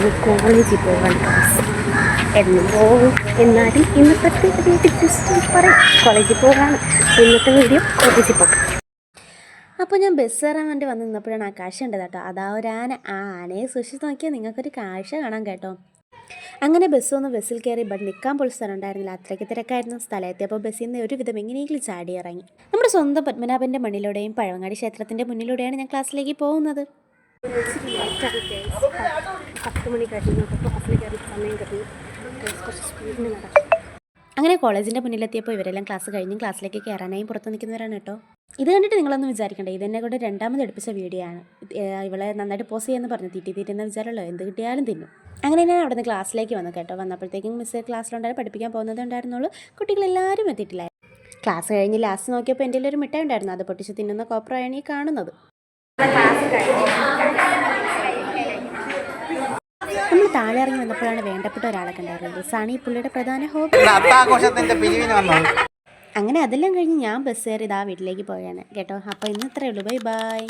ഇന്ന് കോളേജിൽ പോകാൻ എന്നും പോകും. എന്നാലും ഇന്ന് പ്രത്യേകതയായിട്ട് ജസ്റ്റ് പറയാം, കോളേജിൽ പോകാണ്. ഇന്നത്തെ വീഡിയോ കോളേജിൽ പോകാം. അപ്പോൾ ഞാൻ ബസ് കയറാൻ വേണ്ടി വന്ന് നിന്നപ്പോഴാണ് ആ കാഴ്ച ഉണ്ടത് കേട്ടോ. അതാ ഒരു ആന. ആ ആനയെ സൂക്ഷിച്ച് നോക്കിയാൽ നിങ്ങൾക്കൊരു കാഴ്ച കാണാം കേട്ടോ. അങ്ങനെ ബസ്സിൽ കയറി ഇവിടെ നിൽക്കാൻ പോലും സ്ഥലം ഉണ്ടായിരുന്നില്ല. അത്രയ്ക്ക് തിരക്കായിരുന്നു. സ്ഥലം എത്തിയപ്പോൾ ബസ്സിൽ നിന്ന് ഒരുവിധം എങ്ങനെയെങ്കിലും ചാടി ഇറങ്ങി. നമ്മുടെ സ്വന്തം പത്മനാഭൻ്റെ മണ്ണിലൂടെയും പഴവങ്ങാടി ക്ഷേത്രത്തിൻ്റെ മുന്നിലൂടെയാണ് ഞാൻ ക്ലാസ്സിലേക്ക് പോകുന്നത്. 10 മണി കഴിഞ്ഞു, ക്ലാസ്സിൽ കയറി സമയം കഴിഞ്ഞു. കുറച്ച് സ്പീഡിന് നടക്കും. അങ്ങനെ കോളേജിൻ്റെ മുന്നിലെത്തിയപ്പോൾ ഇവരെല്ലാം ക്ലാസ് കഴിഞ്ഞ് ക്ലാസ്സിലേക്ക് കയറാനായും പുറത്ത് നിൽക്കുന്നവരാണ് കേട്ടോ. ഇത് കണ്ടിട്ട് നിങ്ങളൊന്നും വിചാരിക്കണ്ടേ, ഇതെന്നെ കൊണ്ട് രണ്ടാമത് എടുപ്പിച്ച വീഡിയോ ആണ്. ഇവളെ നന്നായിട്ട് പോസ് ചെയ്യാമെന്ന് പറഞ്ഞു തീറ്റുന്ന വിചാരമല്ലോ, എന്ത് കിട്ടിയാലും തിന്നും. അങ്ങനെ ഞാൻ അവിടെ നിന്ന് ക്ലാസ്സിലേക്ക് വന്നു കേട്ടോ. വന്നപ്പോഴത്തേക്കും മിസ് ക്ലാസ്സിലുണ്ടായിരുന്നു, പഠിപ്പിക്കാൻ പോകുന്നത് ഉണ്ടായിരുന്നുള്ളൂ. കുട്ടികളെല്ലാവരും എത്തിയിട്ടില്ല. ക്ലാസ് കഴിഞ്ഞ് ലാസ്റ്റ് നോക്കിയപ്പോൾ എൻ്റെ ഒരു മിഠായി ഉണ്ടായിരുന്നു. അത് പൊട്ടിച്ച് തിന്നുന്ന കോപ്രയാണ് ഈ കാണുന്നത്. നമ്മൾ താഴെ ഇറങ്ങി വന്നപ്പോഴാണ് വേണ്ടപ്പെട്ട ഒരാളെ കണ്ടായിരുന്നത്. സണി പുള്ളിയുടെ പ്രധാന ഹോബി. അങ്ങനെ അതെല്ലാം കഴിഞ്ഞ് ഞാൻ ബസ് കയറി ഇതാ വീട്ടിലേക്ക് പോയാണ് കേട്ടോ. അപ്പോൾ ഇന്ന് ഇത്രയേ ഉള്ളൂ. Bye bye.